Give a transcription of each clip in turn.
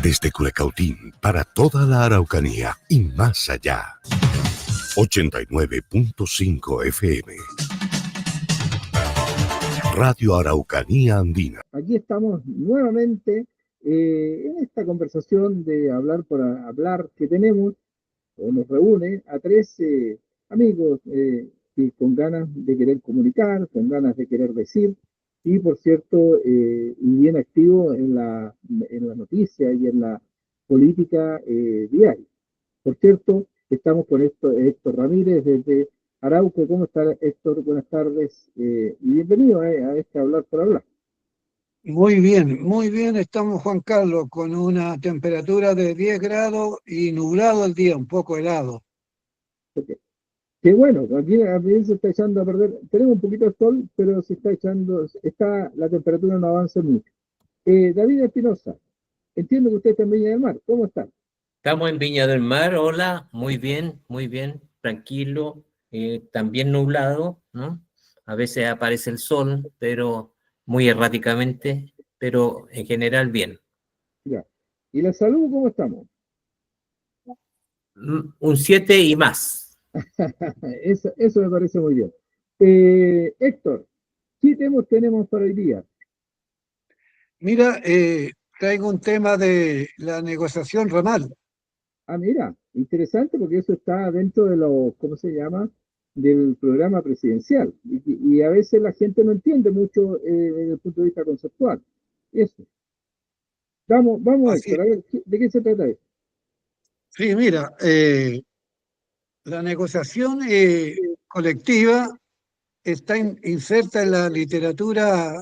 Desde Culecautín para toda la Araucanía y más allá. 89.5 FM. Radio Araucanía Andina. Aquí estamos nuevamente en esta conversación de hablar por hablar que tenemos, o nos reúne a tres amigos que con ganas de querer comunicar, con ganas de querer decir, y por cierto, y bien activo en la noticia y en la política diaria. Por cierto, estamos con Héctor Ramírez desde Arauco. ¿Cómo está, Héctor? Buenas tardes y bienvenido a este Hablar por Hablar. Muy bien estamos, Juan Carlos, con una temperatura de 10 grados y nublado el día, un poco helado. Okay. Qué bueno, aquí se está echando a perder, tenemos un poquito de sol, pero se está echando, la temperatura no avanza mucho. David Espinosa, entiendo que usted está en Viña del Mar, ¿cómo está? Estamos en Viña del Mar, hola, muy bien, tranquilo, también nublado, ¿no? A veces aparece el sol, pero muy erráticamente, pero en general bien. Ya. ¿Y la salud cómo estamos? Un 7 y más. Eso me parece muy bien. Héctor, ¿qué temas tenemos para hoy día? Mira, traigo un tema de la negociación ramal. Ah, mira, interesante porque eso está dentro de ¿cómo se llama? Del programa presidencial. Y a veces la gente no entiende mucho desde el punto de vista conceptual. Eso. Vamos, Así, Héctor, a ver, ¿de qué se trata esto? sí, mira, la negociación colectiva está inserta en la literatura,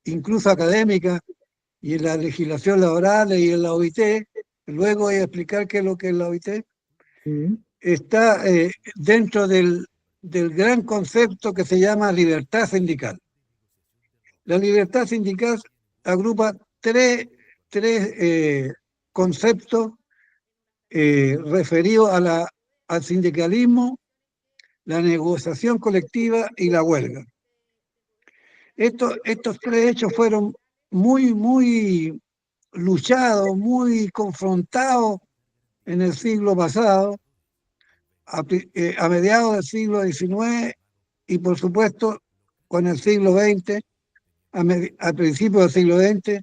incluso académica, y en la legislación laboral y en la OIT. Luego voy a explicar qué es lo que es la OIT. Está dentro del gran concepto que se llama libertad sindical. La libertad sindical agrupa tres conceptos referidos al sindicalismo, la negociación colectiva y la huelga. Estos tres hechos fueron muy luchados, muy confrontados en el siglo pasado, a mediados del siglo XIX y por supuesto con el siglo XX, a principios del siglo XX,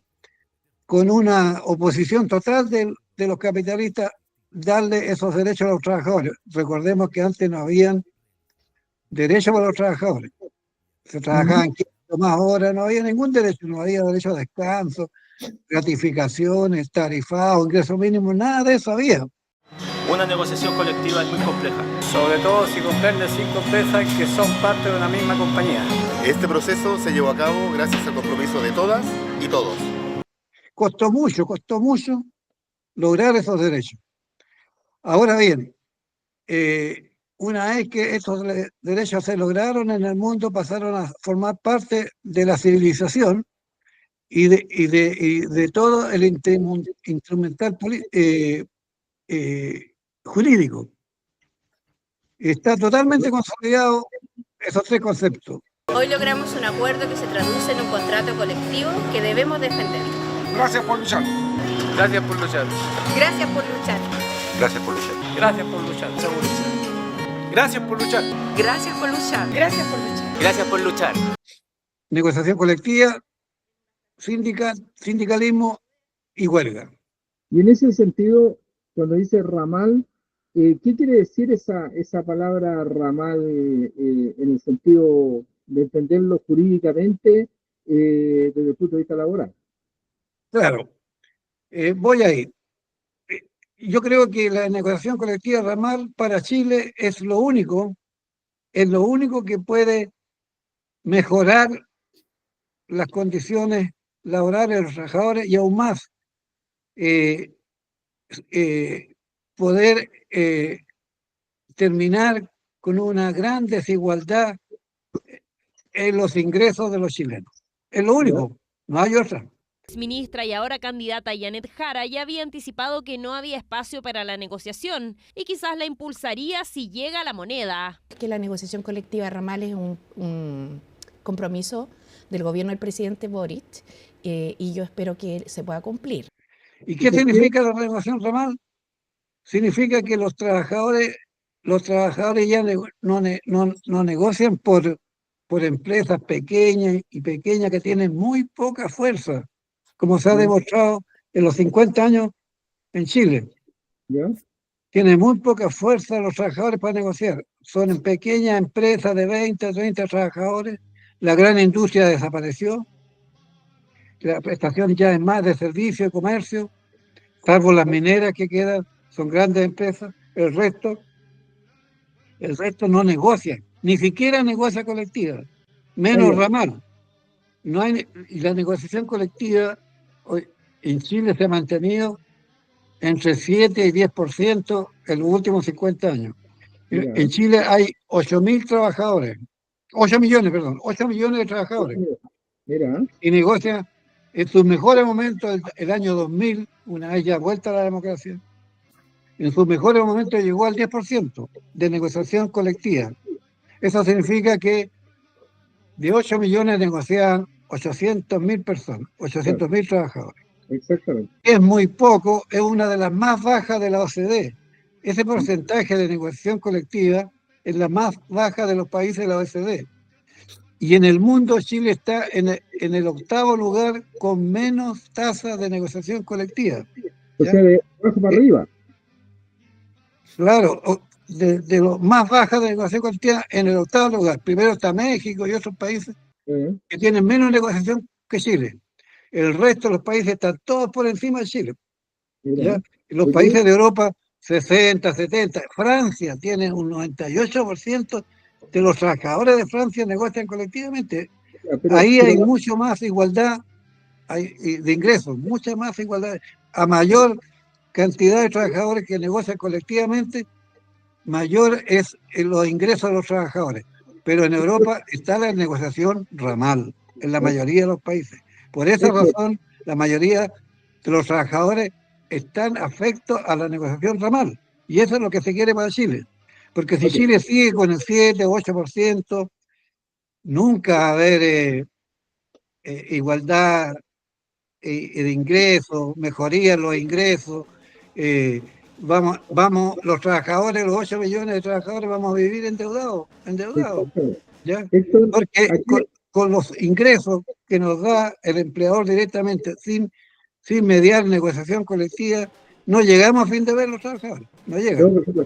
con una oposición total de los capitalistas darle esos derechos a los trabajadores. Recordemos que antes no habían derechos para los trabajadores. Se trabajaban 15 más horas, no había ningún derecho, no había derecho a descanso, gratificaciones, tarifados, ingresos mínimos, nada de eso había. Una negociación colectiva es muy compleja. Sobre todo si comprende 5 empresas que son parte de una misma compañía. Este proceso se llevó a cabo gracias al compromiso de todas y todos. Costó mucho lograr esos derechos. Ahora bien, una vez que estos derechos se lograron en el mundo, pasaron a formar parte de la civilización y de todo el instrumental jurídico. Está totalmente consolidado esos tres conceptos. Hoy logramos un acuerdo que se traduce en un contrato colectivo que debemos defender. Gracias por luchar. Gracias por luchar. Gracias por luchar. Gracias por luchar. Gracias por luchar. Gracias por luchar. Gracias por luchar. Gracias por luchar. Gracias por luchar. Negociación colectiva, sindicalismo y huelga. Y en ese sentido, cuando dice ramal, ¿qué quiere decir esa palabra ramal en el sentido de entenderlo jurídicamente desde el punto de vista laboral? Claro, voy a ir. Yo creo que la negociación colectiva ramal para Chile es lo único que puede mejorar las condiciones laborales de los trabajadores y aún más poder terminar con una gran desigualdad en los ingresos de los chilenos. Es lo único, no hay otra. Ministra y ahora candidata Janet Jara ya había anticipado que no había espacio para la negociación y quizás la impulsaría si llega a la moneda. Que la negociación colectiva ramal es un compromiso del gobierno del presidente Boric y yo espero que se pueda cumplir. ¿Y qué significa la renegociación ramal? Significa que los trabajadores ya no negocian por empresas pequeñas y pequeñas que tienen muy poca fuerza, como se ha demostrado en los 50 años en Chile. ¿Ya? Tienen muy poca fuerza los trabajadores para negociar. Son en pequeñas empresas de 20, 30 trabajadores. La gran industria desapareció. La prestación ya es más de servicio y comercio, salvo las mineras que quedan, son grandes empresas. El resto no negocia, ni siquiera negocia colectiva, menos ramal. No hay, y la negociación colectiva hoy, en Chile se ha mantenido entre 7 y 10% en los últimos 50 años. Ya. En Chile hay 8.000 trabajadores, 8 millones de trabajadores. Mira, Y negocia en sus mejores momentos el año 2000, una vez ya vuelta a la democracia, en sus mejores momentos llegó al 10% de negociación colectiva. Eso significa que de 8 millones negociaban 800.000 personas, 800.000 trabajadores. exactamente. Es muy poco, es una de las más bajas de la OCDE. Ese porcentaje de negociación colectiva es la más baja de los países de la OCDE. Y en el mundo Chile está en el 8º lugar con menos tasa de negociación colectiva. O sea, de abajo para arriba. Claro, de los más bajas de negociación colectiva en el 8º lugar. Primero está México y otros países que tienen menos negociación que Chile. El resto de los países están todos por encima de Chile. ¿Ya? Los países de Europa, 60, 70. Francia tiene un 98% de los trabajadores de Francia negocian colectivamente. Ahí hay mucho más igualdad de ingresos, mucha más igualdad. A mayor cantidad de trabajadores que negocian colectivamente, mayor es los ingresos de los trabajadores. Pero en Europa está la negociación ramal, en la mayoría de los países. Por esa razón, la mayoría de los trabajadores están afectos a la negociación ramal. Y eso es lo que se quiere para Chile. Porque si Chile sigue con el 7 o 8%, nunca va a haber igualdad de ingresos, mejoría en los ingresos. Los trabajadores, los 8 millones de trabajadores, vamos a vivir endeudados. ¿Ya? Porque con los ingresos que nos da el empleador directamente, sin mediar negociación colectiva, no llegamos a fin de ver los trabajadores. No llegamos. No,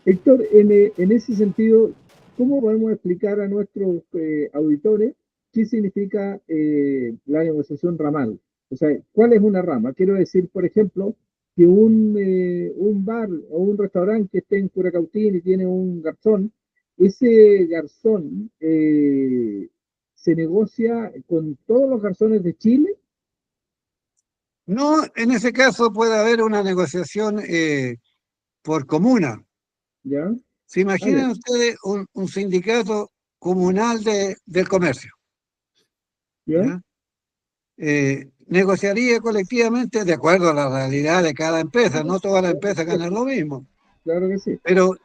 Héctor, en ese sentido, ¿cómo podemos explicar a nuestros auditores qué significa la negociación ramal? O sea, ¿cuál es una rama? Quiero decir, por ejemplo, que un bar o un restaurante que esté en Curacautín y tiene un garzón, ese garzón se negocia con todos los garzones de Chile. No, en ese caso puede haber una negociación por comuna. ¿Ya? ¿Se imaginan ustedes un sindicato comunal del comercio? ¿Ya? Negociaría colectivamente de acuerdo a la realidad de cada empresa. No todas las empresas ganan lo mismo. Claro que sí. Pero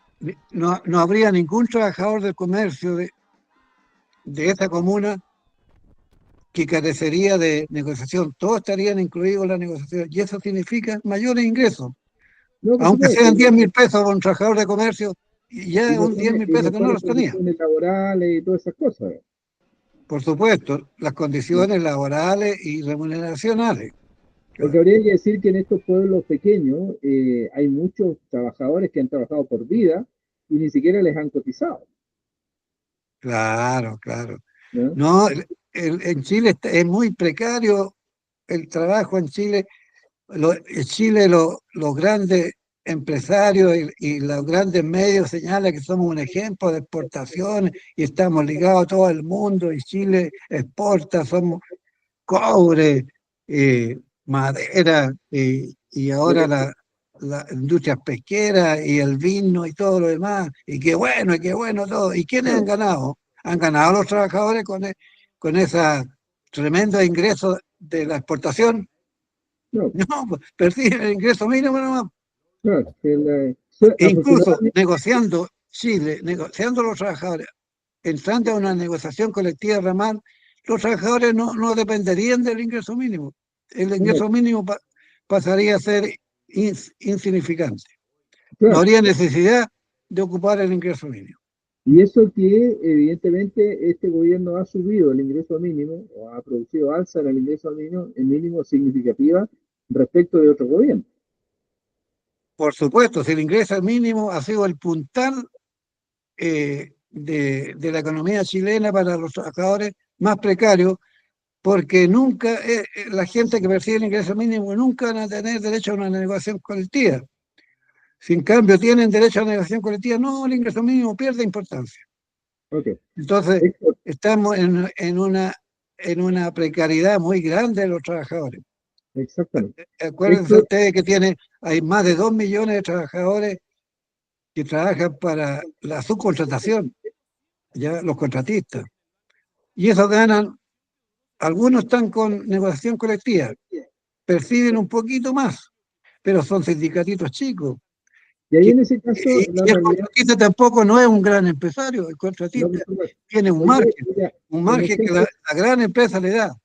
no habría ningún trabajador del comercio de esa comuna que carecería de negociación. Todos estarían incluidos en la negociación. Y eso significa mayores ingresos. No, aunque sean 10.000 pesos para un trabajador de comercio, y ya es un 10.000 pesos que no los tenía. Condiciones laborales y todas esas cosas. Por supuesto, las condiciones laborales y remuneracionales. Porque habría que decir que en estos pueblos pequeños hay muchos trabajadores que han trabajado por vida y ni siquiera les han cotizado. Claro. No, en Chile es muy precario el trabajo en Chile. Los grandes empresarios y los grandes medios señalan que somos un ejemplo de exportación y estamos ligados a todo el mundo y Chile exporta, somos cobre, madera y ahora la industria pesquera y el vino y todo lo demás, y qué bueno todo. ¿Y quiénes han ganado? Han ganado los trabajadores con ese tremendo ingreso de la exportación. No, perciben el ingreso mínimo nomás. Claro, Incluso negociando los trabajadores, entrando a una negociación colectiva ramal, los trabajadores no dependerían del ingreso mínimo. El ingreso mínimo pasaría a ser insignificante. No Claro. habría necesidad de ocupar el ingreso mínimo. Y eso que evidentemente este gobierno ha subido el ingreso mínimo o ha producido alza en el ingreso mínimo significativa respecto de otros gobiernos. Por supuesto, si el ingreso mínimo ha sido el puntal de la economía chilena para los trabajadores más precarios, porque nunca, la gente que percibe el ingreso mínimo nunca van a tener derecho a una negociación colectiva. Si en cambio tienen derecho a una negociación colectiva, no, el ingreso mínimo pierde importancia. Okay. Entonces, Héctor, estamos en una precariedad muy grande de los trabajadores. exactamente. Acuérdense Héctor, ustedes que hay más de 2 millones de trabajadores que trabajan para la subcontratación, ya los contratistas. Y esos ganan, algunos están con negociación colectiva, perciben un poquito más, pero son sindicatitos chicos. y ahí en ese caso, la Y el realidad, contratista tampoco no es un gran empresario, el no, contratista por supuesto. tiene un Oye, margen, mira, un en el margen que caso, la gran empresa le da.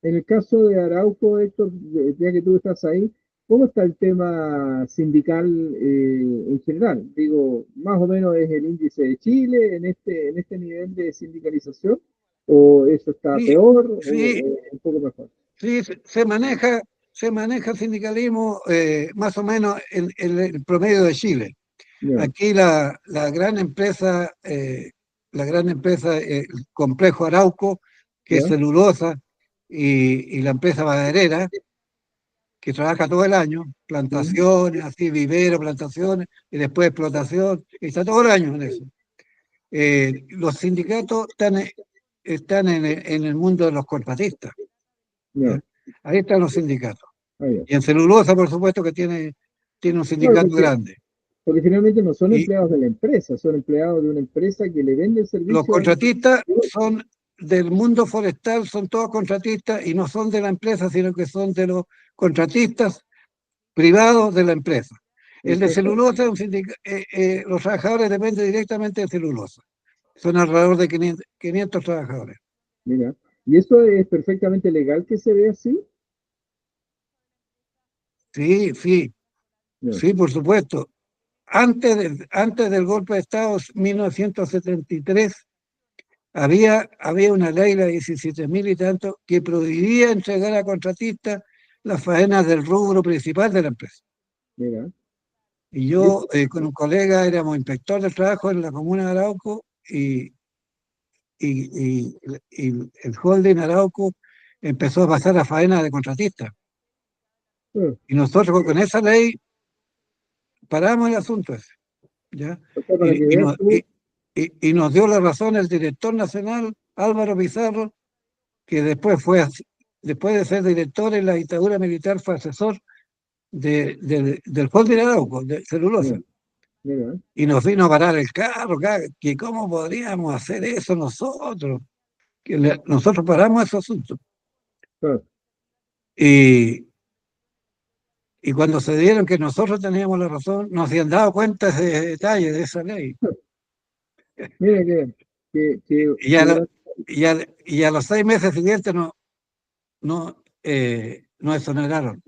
en el caso de Arauco, Héctor, ya que tú estás ahí, ¿cómo está el tema sindical en general? Digo, más o menos es el índice de Chile en este nivel de sindicalización, o eso está Sí, peor sí, o un poco mejor. sí, se maneja el sindicalismo más o menos en el promedio de Chile. Ya, Aquí la gran empresa, el complejo Arauco, que es ya, celulosa, y la empresa maderera, que trabaja todo el año, mm, plantaciones, así, vivero, plantaciones, y después explotación, y está todo el año en eso. Los sindicatos están en el mundo de los contratistas, ¿ya? ya, Ahí están los sindicatos. ya. Y en celulosa, por supuesto, que tiene un Claro, sindicato grande. porque finalmente no son Y empleados de la empresa, son empleados de una empresa que le vende el los servicio a una contratistas son del mundo forestal, son todos contratistas y no son de la empresa, sino que son de los contratistas privados de la empresa. El de empresa. celulosa, los trabajadores dependen directamente de celulosa. Son alrededor de 500 trabajadores. Mira, ¿y eso es perfectamente legal que se vea así? Sí, sí, No, sí, por supuesto. Antes del golpe de Estado, 1973, había una ley, la 17.000 y tanto, que prohibía entregar a contratistas las faenas del rubro principal de la empresa. mira, Y y yo, eso, con un colega, éramos inspector de trabajo en la comuna de Arauco y el holding Arauco empezó a pasar a faena de contratistas. Y nosotros con esa ley paramos el asunto ese, ¿ya? o sea, para que Y, y veas nos, tú, y nos dio la razón el director nacional, Álvaro Pizarro, que después de ser director en la dictadura militar, fue asesor del holding Arauco, de celulosa. mira, mira, Y nos vino a parar el carro, que cómo podríamos hacer eso nosotros, nosotros paramos ese asunto. claro, Y, y cuando se dieron que nosotros teníamos la razón, nos habían dado cuenta de ese detalle de esa ley. mira Y que a, gran- y a los 6 meses siguientes nos exoneraron.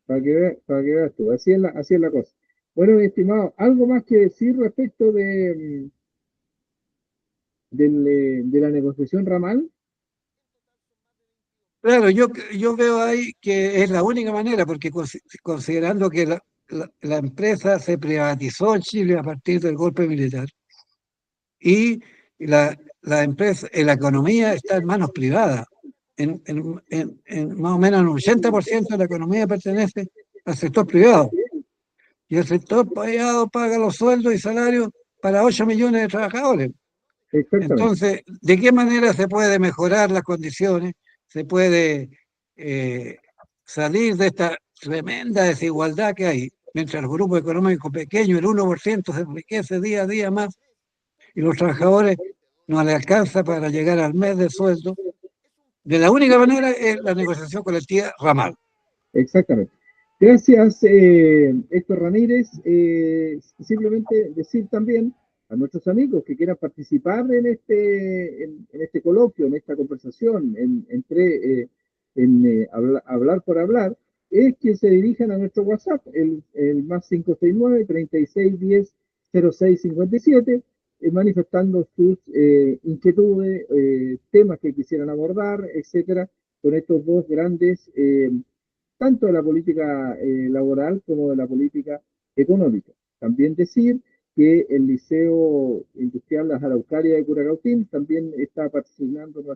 para que veas tú, así es la cosa. Bueno, mi estimado, ¿algo más que decir respecto de la negociación ramal? Claro, yo veo ahí que es la única manera, porque considerando que la empresa se privatizó en Chile a partir del golpe militar y la empresa, la economía está en manos privadas. En más o menos el 80% de la economía pertenece al sector privado. Y el sector privado paga los sueldos y salarios para 8 millones de trabajadores. Exactamente, Entonces, ¿de qué manera se puede mejorar las condiciones? ¿Se puede salir de esta tremenda desigualdad que hay? Mientras el grupo económico pequeño, el 1%, se enriquece día a día más y los trabajadores no les alcanza para llegar al mes de sueldo. De la única manera es la negociación colectiva ramal. exactamente. Gracias, Héctor Ramírez. Simplemente decir también a nuestros amigos que quieran participar en este coloquio, en esta conversación, hablar por hablar, es que se dirijan a nuestro WhatsApp, el más 569-3610-0657, manifestando sus inquietudes, temas que quisieran abordar, etcétera, con estos dos grandes, tanto de la política laboral como de la política económica. También decir que el Liceo Industrial Las Araucarias de Curacautín también está participando en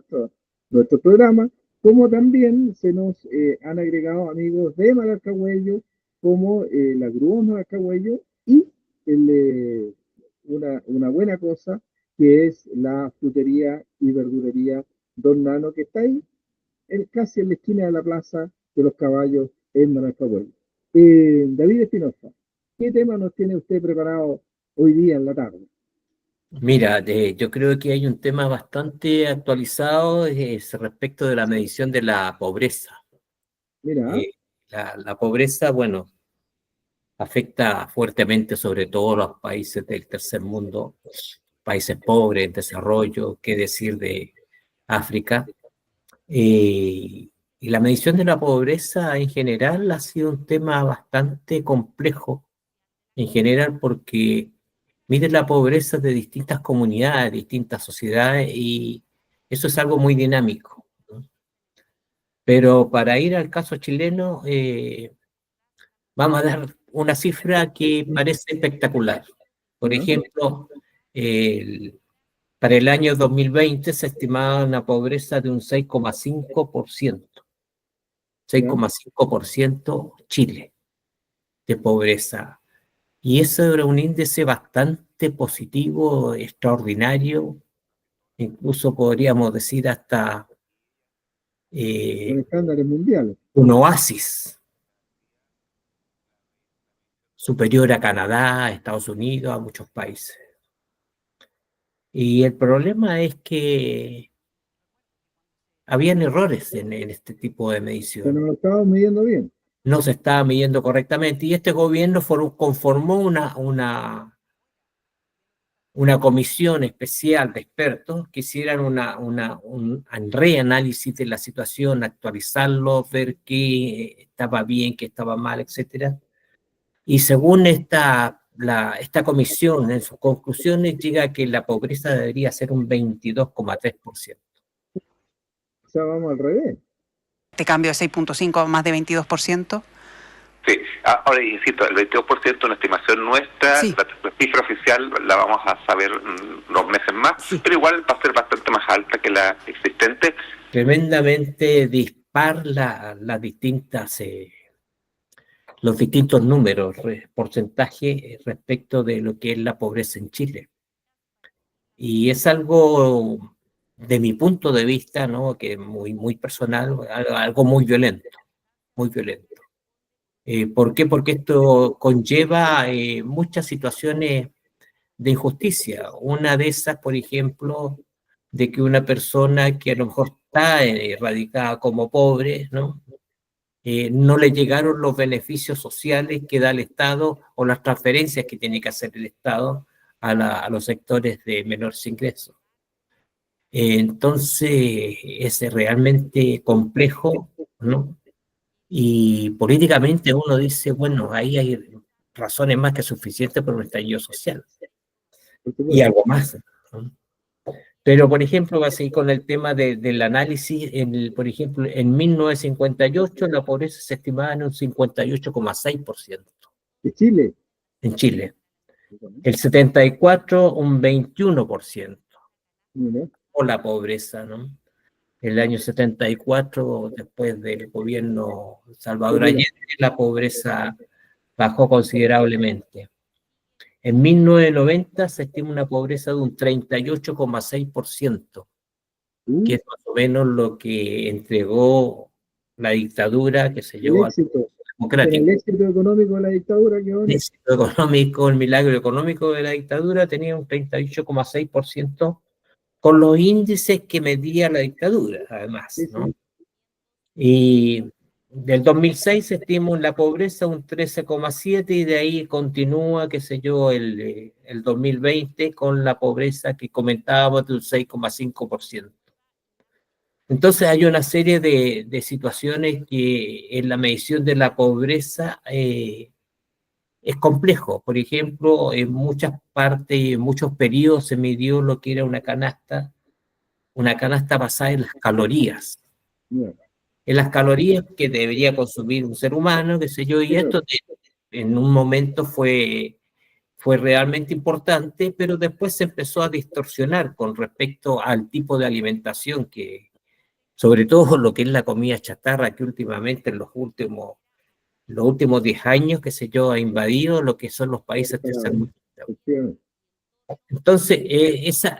nuestro programa, como también se nos han agregado amigos de Malarcahuello, como la Grúa Malarcahuello, y una buena cosa, que es la frutería y verdulería Don Nano, que está ahí, casi en la esquina de la Plaza de los Caballos en Malarcahuello. David Espinosa, ¿qué tema nos tiene usted preparado hoy día en la tarde? Mira, yo creo que hay un tema bastante actualizado respecto de la medición de la pobreza. Mira, La pobreza, bueno, afecta fuertemente sobre todo a los países del tercer mundo, países pobres, en desarrollo, qué decir de África. Y la medición de la pobreza en general ha sido un tema bastante complejo, en general porque mide la pobreza de distintas comunidades, distintas sociedades, y eso es algo muy dinámico, ¿no? Pero para ir al caso chileno, vamos a dar una cifra que parece espectacular. Por ejemplo, para el año 2020 se estimaba una pobreza de un 6,5%. 6,5% Chile de pobreza. Y eso era un índice bastante positivo, extraordinario, incluso podríamos decir hasta con estándares mundiales. un oasis superior a Canadá, a Estados Unidos, a muchos países. Y el problema es que habían errores en este tipo de medición. Que no lo estábamos midiendo bien. No se estaba midiendo correctamente, y este gobierno conformó una comisión especial de expertos que hicieran un reanálisis de la situación, actualizarlo, ver qué estaba bien, qué estaba mal, etc. Y según esta comisión, en sus conclusiones, llega a que la pobreza debería ser un 22,3%. O sea, vamos al revés. Este cambio de 6,5 a más de 22%. Sí, ahora insisto, el 22% es una estimación nuestra, sí. La cifra oficial la vamos a saber unos meses más, sí. Pero igual va a ser bastante más alta que la existente. Tremendamente dispar los distintos números, porcentaje respecto de lo que es la pobreza en Chile. Y es algo, de mi punto de vista, ¿no?, que es muy, muy personal, algo muy violento, muy violento. ¿Por qué? Porque esto conlleva muchas situaciones de injusticia. Una de esas, por ejemplo, de que una persona que a lo mejor está radicada como pobre, ¿no?, no le llegaron los beneficios sociales que da el Estado o las transferencias que tiene que hacer el Estado a los sectores de menores ingresos. Entonces, es realmente complejo, ¿no? Y políticamente uno dice, bueno, ahí hay razones más que suficientes para un estallido social. Y algo más, ¿no? Pero, por ejemplo, va a seguir con el tema del análisis. Por ejemplo, en 1958 la pobreza se estimaba en un 58,6%. ¿De Chile? En Chile. El 74, un 21%. O la pobreza, ¿no? El año 74, después del gobierno Salvador Allende, la pobreza bajó considerablemente. En 1990 se estima una pobreza de un 38,6%, que es más o menos lo que entregó la dictadura que se llevó al democrático. El éxito económico de la dictadura. El éxito económico, el milagro económico de la dictadura tenía un 38,6%, con los índices que medía la dictadura, además, ¿no? Y del 2006 se estima la pobreza un 13,7%, y de ahí continúa, qué sé yo, el 2020 con la pobreza que comentábamos de un 6,5%. Entonces hay una serie de situaciones que en la medición de la pobreza es complejo. Por ejemplo, en muchas partes, en muchos periodos se midió lo que era una canasta basada en las calorías. En las calorías que debería consumir un ser humano, qué sé yo, y esto en un momento fue realmente importante, pero después se empezó a distorsionar con respecto al tipo de alimentación que, sobre todo lo que es la comida chatarra, que últimamente en los últimos 10 años, qué sé yo, ha invadido lo que son los países tercermundistas. Entonces, ese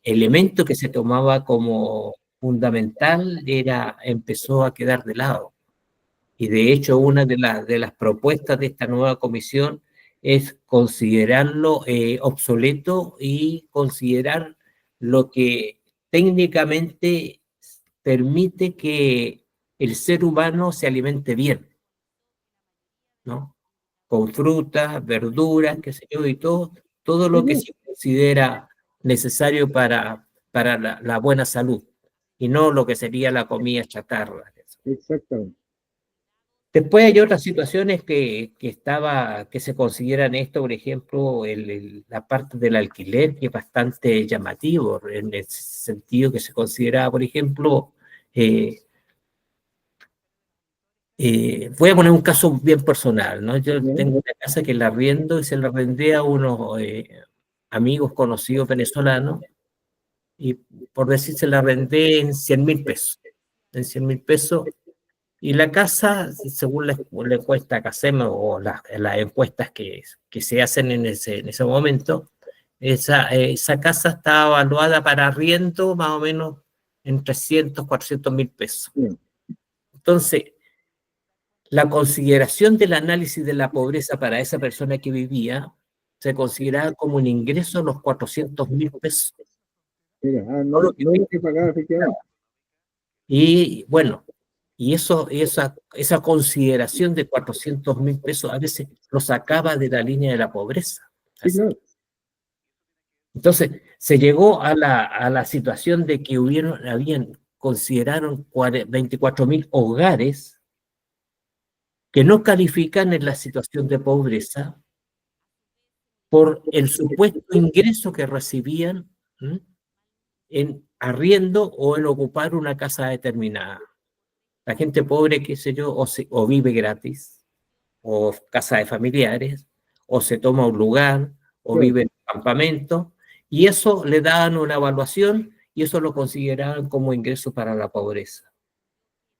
elemento que se tomaba como fundamental empezó a quedar de lado. Y de hecho, una de las propuestas de esta nueva comisión es considerarlo obsoleto y considerar lo que técnicamente permite que el ser humano se alimente bien, ¿no? Con frutas, verduras, qué sé yo, y todo lo que se considera necesario para la buena salud, y no lo que sería la comida chatarra. Exactamente. Después hay otras situaciones que se consideran esto, por ejemplo, la parte del alquiler, que es bastante llamativo, en el sentido que se considera, por ejemplo, voy a poner un caso bien personal, ¿no? Yo tengo una casa que la arriendo y se la arrendé a unos amigos conocidos venezolanos, y por decir, se la arrendé en 100.000 pesos. En 100.000 pesos. Y la casa, según la encuesta que hacemos o las encuestas que se hacen en ese momento, esa casa está evaluada para arriendo más o menos en 300, 400.000 pesos. Entonces, la consideración del análisis de la pobreza para esa persona que vivía se consideraba como un ingreso a los 400.000 pesos. No lo que pagar, efectivamente. Y bueno, y esa consideración de 400.000 pesos a veces lo sacaba de la línea de la pobreza. Sí, claro. Entonces, se llegó a la situación de que consideraron 24.000 hogares que no califican en la situación de pobreza por el supuesto ingreso que recibían en arriendo o en ocupar una casa determinada. La gente pobre, qué sé yo, o vive gratis, o casa de familiares, o se toma un lugar, o vive en un campamento, y eso le daban una evaluación y eso lo consideraban como ingreso para la pobreza.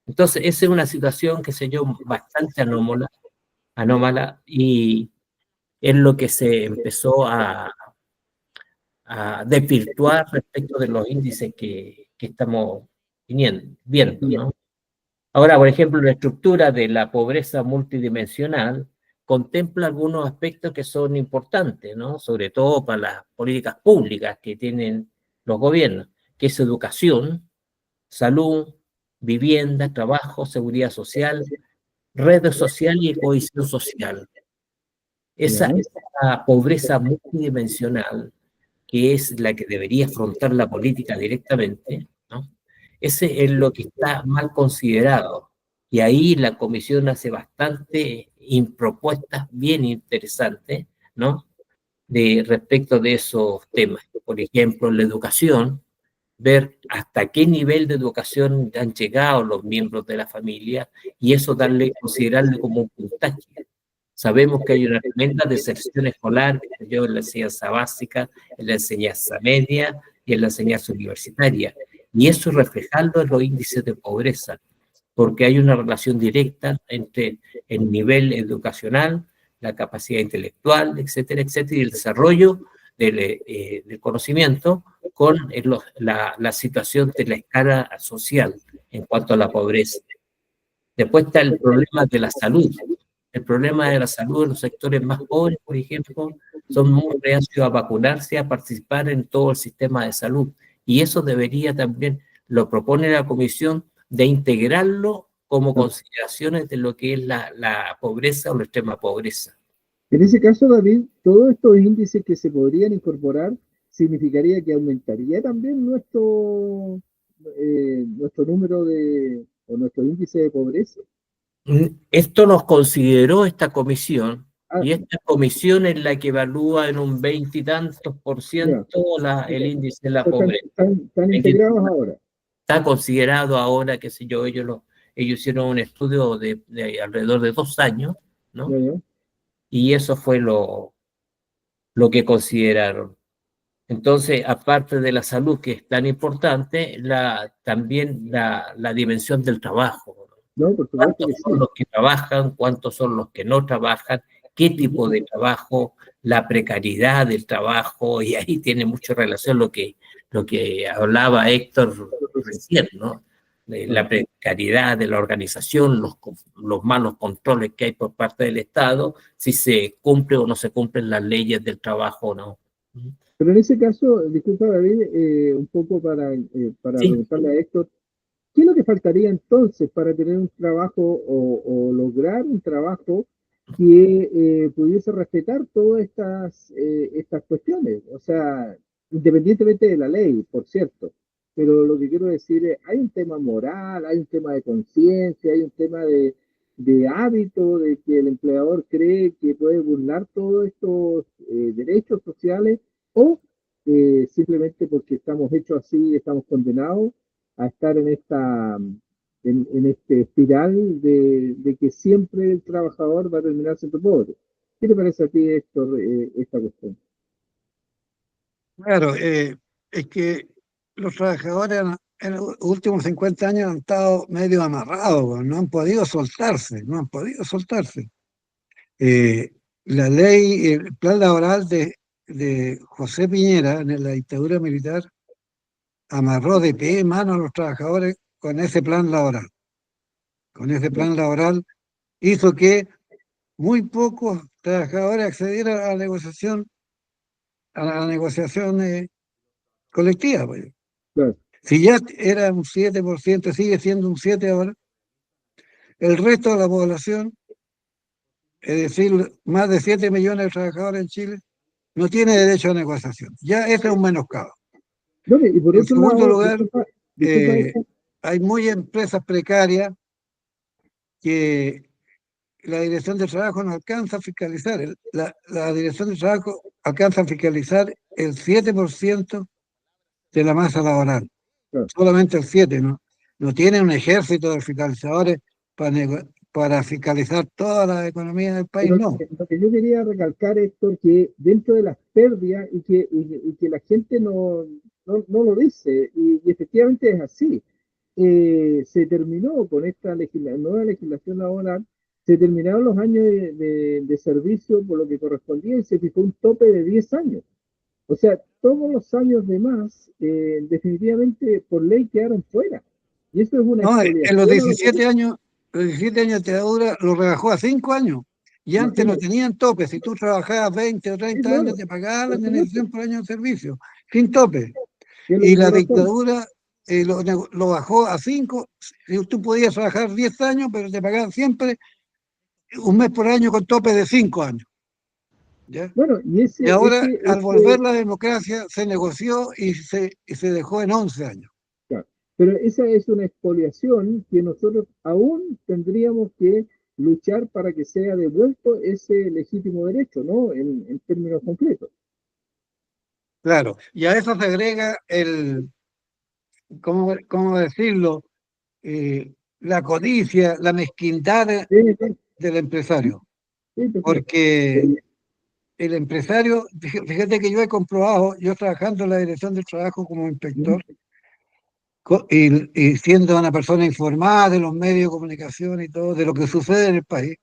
Entonces, esa es una situación, qué sé yo, bastante anómala, y es lo que se empezó a desvirtuar respecto de los índices que estamos viendo, ¿no? Ahora, por ejemplo, la estructura de la pobreza multidimensional contempla algunos aspectos que son importantes, ¿no? Sobre todo para las políticas públicas que tienen los gobiernos, que es educación, salud, vivienda, trabajo, seguridad social, redes sociales y cohesión social. Esa pobreza multidimensional, que es la que debería afrontar la política directamente, ¿no? Ese es lo que está mal considerado. Y ahí la comisión hace bastante propuestas bien interesantes, ¿no? Respecto de esos temas. Por ejemplo, la educación, ver hasta qué nivel de educación han llegado los miembros de la familia y eso considerarle como un puntaje. Sabemos que hay una tremenda deserción escolar en la enseñanza básica, en la enseñanza media y en la enseñanza universitaria. Y eso reflejarlo en los índices de pobreza, porque hay una relación directa entre el nivel educacional, la capacidad intelectual, etcétera, etcétera, y el desarrollo del conocimiento con la situación de la escala social en cuanto a la pobreza. Después está el problema de la salud. El problema de la salud en los sectores más pobres, por ejemplo, son muy reacios a vacunarse, a participar en todo el sistema de salud. Y eso debería también, lo propone la comisión, de integrarlo como consideraciones de lo que es la pobreza o la extrema pobreza. En ese caso, David, todos estos índices que se podrían incorporar significaría que aumentaría también nuestro número o nuestro índice de pobreza. Esto nos consideró esta comisión, Ah, y esta comisión es la que evalúa en un 20 y tantos ya. % el índice de la Están, pobreza. están integrados ahora. Está considerado ahora, qué sé yo, ellos hicieron un estudio de alrededor de 2 años, ¿no? Ya. Y eso fue lo que consideraron. Entonces, aparte de la salud, que es tan importante, también la dimensión del trabajo. No, por supuesto ¿Cuántos que son sí. los que trabajan? ¿Cuántos son los que no trabajan? ¿Qué tipo de trabajo? La precariedad del trabajo, y ahí tiene mucha relación lo que hablaba Héctor recién, ¿no? De la precariedad de la organización, los malos controles que hay por parte del Estado, si se cumple o no se cumplen las leyes del trabajo o no. Pero en ese caso, disculpa David, un poco para Sí. preguntarle a Héctor, ¿qué es lo que faltaría entonces para tener un trabajo o lograr un trabajo que pudiese respetar todas estas cuestiones? O sea, independientemente de la ley, por cierto. Pero lo que quiero decir es, hay un tema moral, hay un tema de conciencia, hay un tema de hábito, de que el empleador cree que puede burlar todos estos derechos sociales o simplemente porque estamos hechos así, estamos condenados a estar en este espiral de que siempre el trabajador va a terminar siendo pobre. ¿Qué te parece a ti, Héctor, esta cuestión? Claro, es que los trabajadores en los últimos 50 años han estado medio amarrados, no han podido soltarse, no han podido soltarse. La ley, el plan laboral de José Piñera en la dictadura militar amarró de pie y mano a los trabajadores con ese plan laboral. Con ese plan laboral hizo que muy pocos trabajadores accedieran a la negociación colectiva. Pues. Claro. Si ya era un 7%, sigue siendo un 7% ahora, el resto de la población, es decir, más de 7 millones de trabajadores en Chile, no tiene derecho a negociación. Ya ese es un menoscabo. No, y por En otro segundo lado, lugar, disculpa, hay muchas empresas precarias que la Dirección de Trabajo no alcanza a fiscalizar. La Dirección de Trabajo alcanza a fiscalizar el 7% de la masa laboral. claro. Solamente el 7%, no tiene un ejército de fiscalizadores para fiscalizar toda la economía del país, Pero no. lo que yo quería recalcar, Héctor, que dentro de las pérdidas y que la gente no lo dice, y efectivamente es así, se terminó con esta nueva legislación laboral, se terminaron los años de servicio por lo que correspondía y se fijó un tope de 10 años. O sea, todos los años de más, definitivamente por ley quedaron fuera. Y eso es una No, en los expoliación 17 años de dictadura lo rebajó a 5 años. Y antes no tenían tope. Si tú trabajabas 20 o 30 años, te pagaban la indemnización por año de servicio, sin tope. Y la dictadura lo bajó a 5. Tú podías trabajar 10 años, pero te pagaban siempre un mes por año con tope de 5 años. ¿Ya? Bueno, y ahora, al volver la democracia, se negoció y se dejó en 11 años. Claro, pero esa es una expoliación que nosotros aún tendríamos que luchar para que sea devuelto ese legítimo derecho, ¿no? En términos concretos. Claro, y a eso se agrega ¿cómo decirlo? La codicia, la mezquindad del empresario. Porque el empresario, fíjate que yo he comprobado, yo trabajando en la Dirección del Trabajo como inspector, y siendo una persona informada de los medios de comunicación y todo, de lo que sucede en el país,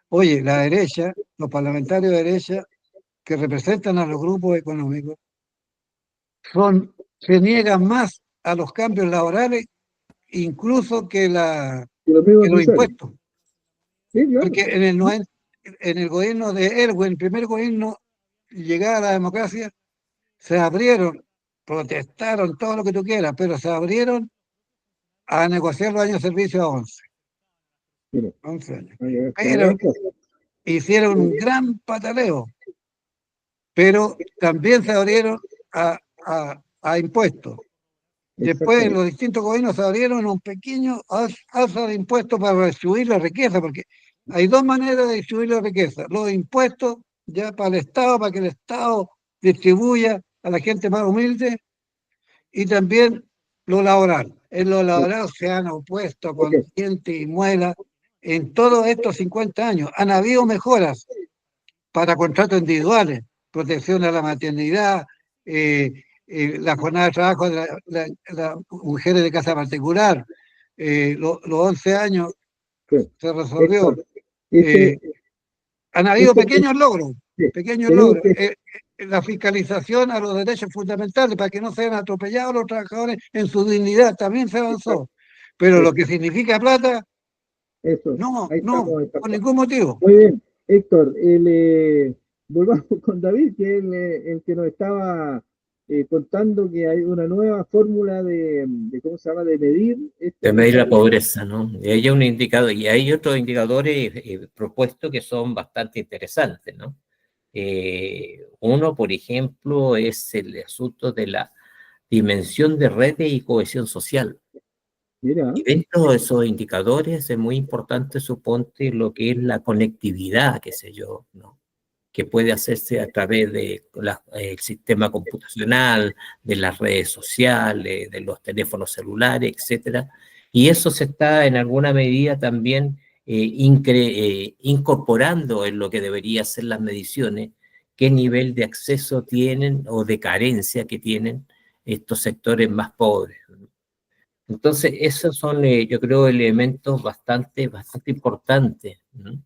oye, la derecha, los parlamentarios de derecha que representan a los grupos económicos, se niegan más a los cambios laborales incluso que los impuestos. Sí, claro. Porque en el gobierno de Erwin, el primer gobierno, llegada a la democracia, se abrieron, protestaron, todo lo que tú quieras, pero se abrieron a negociar los años de servicio a 11. 11 años. Pero hicieron un gran pataleo, pero también se abrieron a impuestos. Después los distintos gobiernos abrieron un pequeño alza de impuestos para distribuir la riqueza, porque hay dos maneras de distribuir la riqueza. Los impuestos ya para el Estado, para que el Estado distribuya a la gente más humilde, y también lo laboral. En lo laboral se han opuesto con dientes y muelas en todos estos 50 años. Han habido mejoras para contratos individuales, protección a la maternidad, la jornada de trabajo de las mujeres de casa particular, los 11 años se resolvió. Han habido pequeños logros, la fiscalización a los derechos fundamentales para que no sean atropellados los trabajadores en su dignidad también se avanzó. Pero lo que significa plata, no, por ningún motivo. Muy bien, Héctor, volvamos con David, que es el que nos estaba contando que hay una nueva fórmula de ¿cómo se llama?, de medir. De medir la pobreza, ¿no? Y hay un indicador, y hay otros indicadores propuestos que son bastante interesantes, ¿no? Uno, por ejemplo, es el asunto de la dimensión de redes y cohesión social. Mira. Y dentro de esos indicadores es muy importante, suponte, lo que es la conectividad, qué sé yo, ¿no? Que puede hacerse a través del sistema computacional, de las redes sociales, de los teléfonos celulares, etcétera. Y eso se está en alguna medida también incorporando en lo que debería ser las mediciones, qué nivel de acceso tienen o de carencia que tienen estos sectores más pobres. Entonces, esos son, yo creo, elementos bastante importantes, ¿no?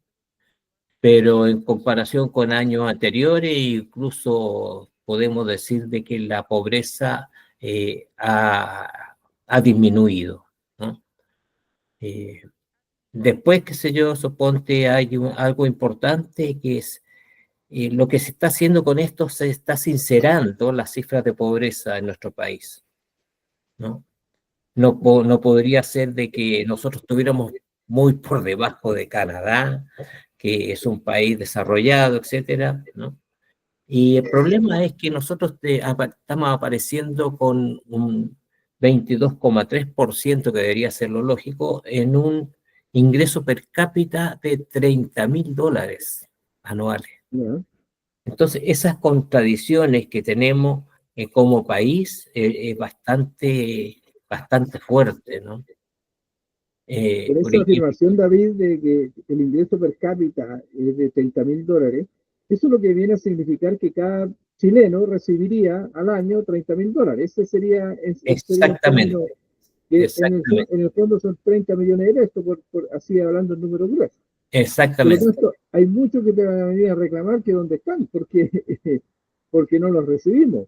Pero en comparación con años anteriores, incluso podemos decir de que la pobreza ha disminuido, ¿no? Después, qué sé yo, suponte hay algo importante que es lo que se está haciendo con esto, se está sincerando las cifras de pobreza en nuestro país, ¿no? No podría ser de que nosotros estuviéramos muy por debajo de Canadá, que es un país desarrollado, etcétera, ¿no? Y el problema es que nosotros estamos apareciendo con un 22,3%, que debería ser lo lógico, en un ingreso per cápita de $30.000 anuales. Entonces, esas contradicciones que tenemos como país es bastante fuerte, ¿no? Por esa afirmación, David, de que el ingreso per cápita es de $30.000, eso es lo que viene a significar que cada chileno recibiría al año $30.000. Ese sería... Exactamente. En el fondo son 30 millones de pesos, así hablando en números gruesos. Exactamente. Por lo tanto, hay muchos que te van a venir a reclamar que dónde están, porque no los recibimos.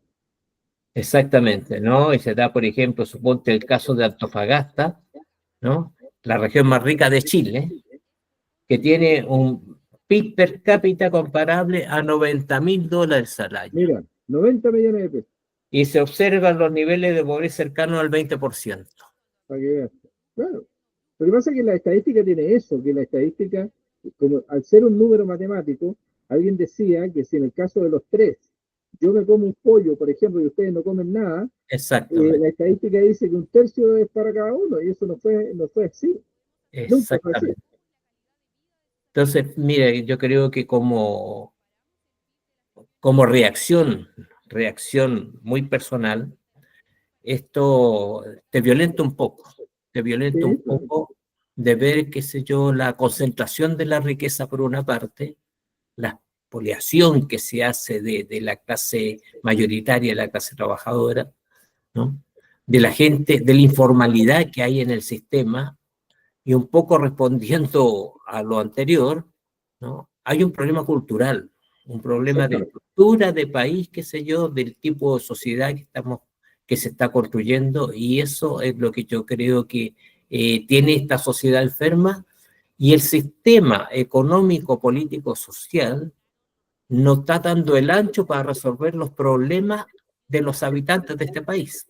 Exactamente, ¿no? Y se da, por ejemplo, suponte el caso de Antofagasta, ¿no? La región más rica de Chile, que tiene un PIB per cápita comparable a $90.000 al año. Mira, 90 millones de pesos. Y se observan los niveles de pobreza cercanos al 20%. Para que veas. Claro. Lo que pasa es que la estadística tiene eso, que la estadística, como al ser un número matemático, alguien decía que si en el caso de los tres, yo me como un pollo, por ejemplo, y ustedes no comen nada, la estadística dice que un tercio es para cada uno, y eso no fue así. Exactamente. Entonces, mire, yo creo que como reacción muy personal, esto te violenta un poco de ver, qué sé yo, la concentración de la riqueza por una parte, la expoliación que se hace de la clase mayoritaria, de la clase trabajadora, ¿no? De la gente, de la informalidad que hay en el sistema, y un poco respondiendo a lo anterior, ¿no? Hay un problema cultural, un problema de estructura de país, qué sé yo, del tipo de sociedad que se está construyendo, y eso es lo que yo creo que tiene esta sociedad enferma, y el sistema económico, político, social no está dando el ancho para resolver los problemas de los habitantes de este país.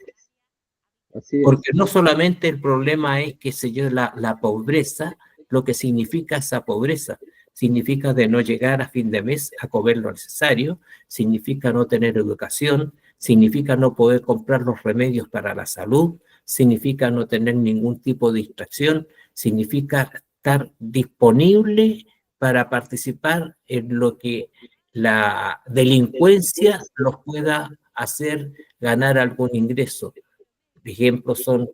Porque no solamente el problema es, qué sé yo, la pobreza, lo que significa esa pobreza, significa de no llegar a fin de mes a comer lo necesario, significa no tener educación, significa no poder comprar los remedios para la salud, significa no tener ningún tipo de distracción, significa estar disponible para participar en lo que la delincuencia los pueda hacer ganar algún ingreso. Ejemplos son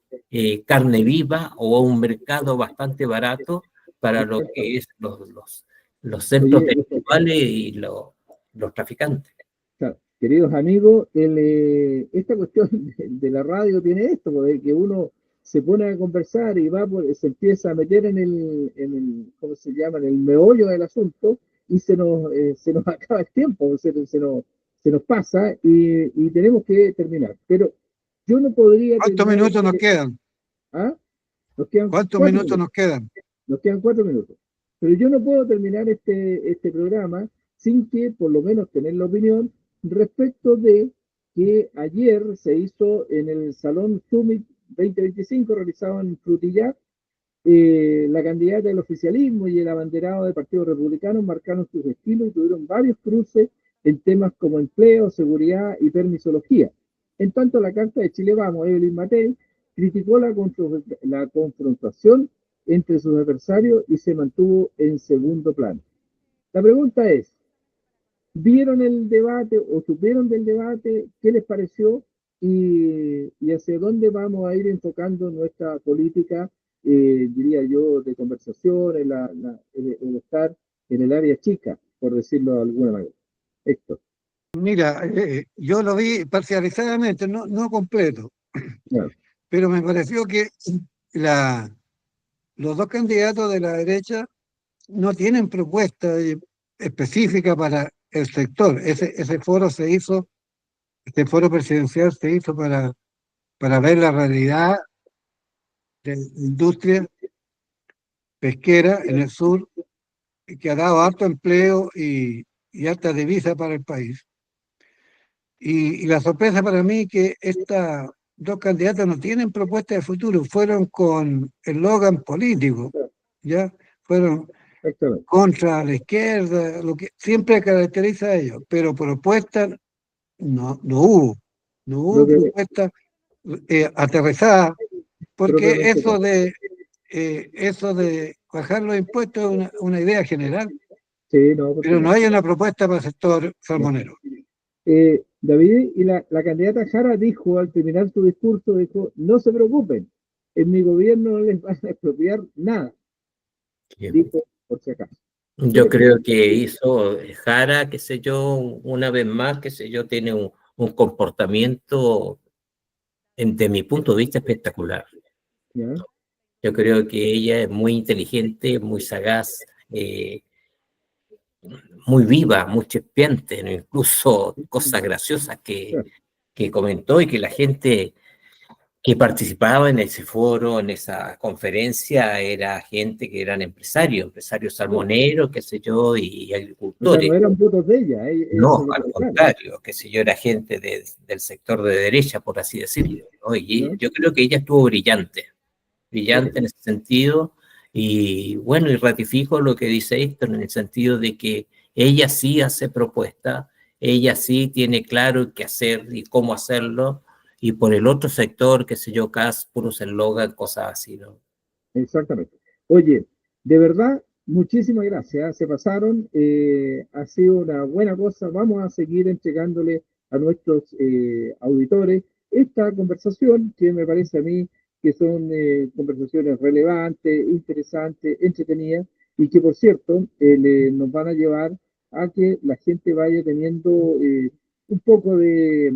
carne viva o un mercado bastante barato para lo que es los centros delictuales y los traficantes. Claro. Queridos amigos, esta cuestión de la radio tiene esto, de que uno se pone a conversar y se empieza a meter en el ¿cómo se llama?, en el meollo del asunto, y se nos acaba el tiempo, se nos pasa y tenemos que terminar. Pero yo no podría... ¿Cuántos minutos nos quedan? ¿Ah? ¿Cuántos minutos nos quedan? Nos quedan 4 minutos. Pero yo no puedo terminar este programa sin que por lo menos tener la opinión respecto de que ayer se hizo en el Salón Summit 2025 realizado en Frutillar, la candidata del oficialismo y el abanderado del Partido Republicano marcaron sus estilos y tuvieron varios cruces en temas como empleo, seguridad y permisología. En tanto, la carta de Chile Vamos, Evelyn Matei, criticó la confrontación entre sus adversarios y se mantuvo en segundo plano. La pregunta es, ¿vieron el debate o supieron del debate? ¿Qué les pareció? Y hacia dónde vamos a ir enfocando nuestra política, diría yo, de conversación, el estar en el área chica, por decirlo de alguna manera. Héctor. Mira, yo lo vi parcializadamente, no completo, Claro. pero me pareció que los dos candidatos de la derecha no tienen propuesta específica para el sector. Ese foro se hizo, este foro presidencial se hizo para ver la realidad de la industria pesquera en el sur, que ha dado harto empleo y alta divisa para el país. Y la sorpresa para mí que estas dos candidatos no tienen propuesta de futuro, fueron con eslogan político, ¿ya? Fueron contra la izquierda, lo que siempre caracteriza a ellos, pero propuestas no hubo propuestas aterrizadas, porque eso de bajar los impuestos es una idea general, sí, pero no hay una propuesta para el sector salmonero. David, y la candidata Jara dijo al terminar su discurso, dijo, no se preocupen, en mi gobierno no les van a expropiar nada. Dijo, por si acaso. Yo creo que hizo Jara, qué sé yo, una vez más, qué sé yo, tiene un comportamiento, de mi punto de vista, espectacular. ¿Ya? Yo creo que ella es muy inteligente, muy sagaz, muy viva, muy chispeante, ¿no? Incluso cosas graciosas que comentó y que la gente que participaba en ese foro, en esa conferencia, era gente que eran empresarios salmoneros, qué sé yo, y agricultores. O sea, no eran votos de ella. No, al contrario, qué sé yo, era gente del sector de derecha, por así decirlo, ¿no? Y yo creo que ella estuvo brillante en ese sentido, y bueno, y ratifico lo que dice Héctor, en el sentido de que ella sí hace propuesta, ella sí tiene claro qué hacer y cómo hacerlo, y por el otro sector, qué sé yo, puros eslogan, cosas así, ¿no? Exactamente. Oye, de verdad, muchísimas gracias, se pasaron, ha sido una buena cosa, vamos a seguir entregándole a nuestros auditores esta conversación que me parece a mí que son conversaciones relevantes, interesantes, entretenidas, y que por cierto nos van a llevar a que la gente vaya teniendo un poco de,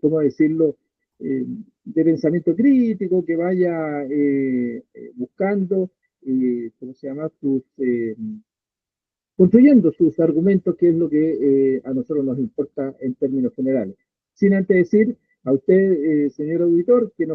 ¿cómo decirlo?, de pensamiento crítico, que vaya buscando, ¿cómo se llama?, construyendo sus argumentos, que es lo que a nosotros nos importa en términos generales. Sin antes decir a usted, señor auditor, que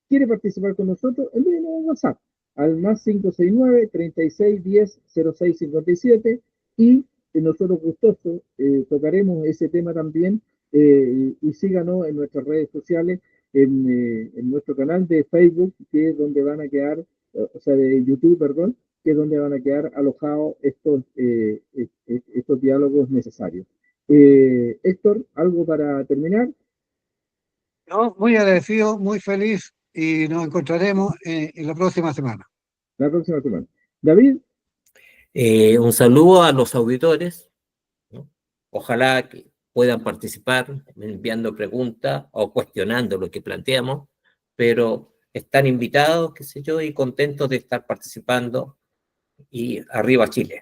quiere participar con nosotros, envíenos un WhatsApp al más 569-3610-0657 y nosotros gustosos tocaremos ese tema también, y síganos en nuestras redes sociales, en nuestro canal de Facebook, que es donde van a quedar, o sea, de YouTube, perdón, que es donde van a quedar alojados estos diálogos necesarios. Héctor, ¿algo para terminar? No, muy agradecido, muy feliz y nos encontraremos en la próxima semana. La próxima semana. David. Un saludo a los auditores, ¿no? Ojalá que puedan participar enviando preguntas o cuestionando lo que planteamos, pero están invitados, qué sé yo, y contentos de estar participando. Y arriba Chile.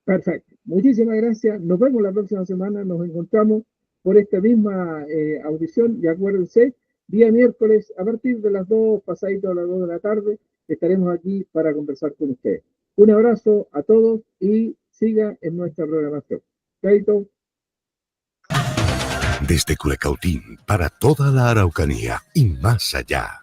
Perfecto. Muchísimas gracias. Nos vemos la próxima semana. Nos encontramos por esta misma audición. Y acuérdense, día miércoles, a partir de las 2, pasadito a las 2 de la tarde, estaremos aquí para conversar con ustedes. Un abrazo a todos y siga en nuestra programación. Chaito. Desde Culecautín para toda la Araucanía y más allá.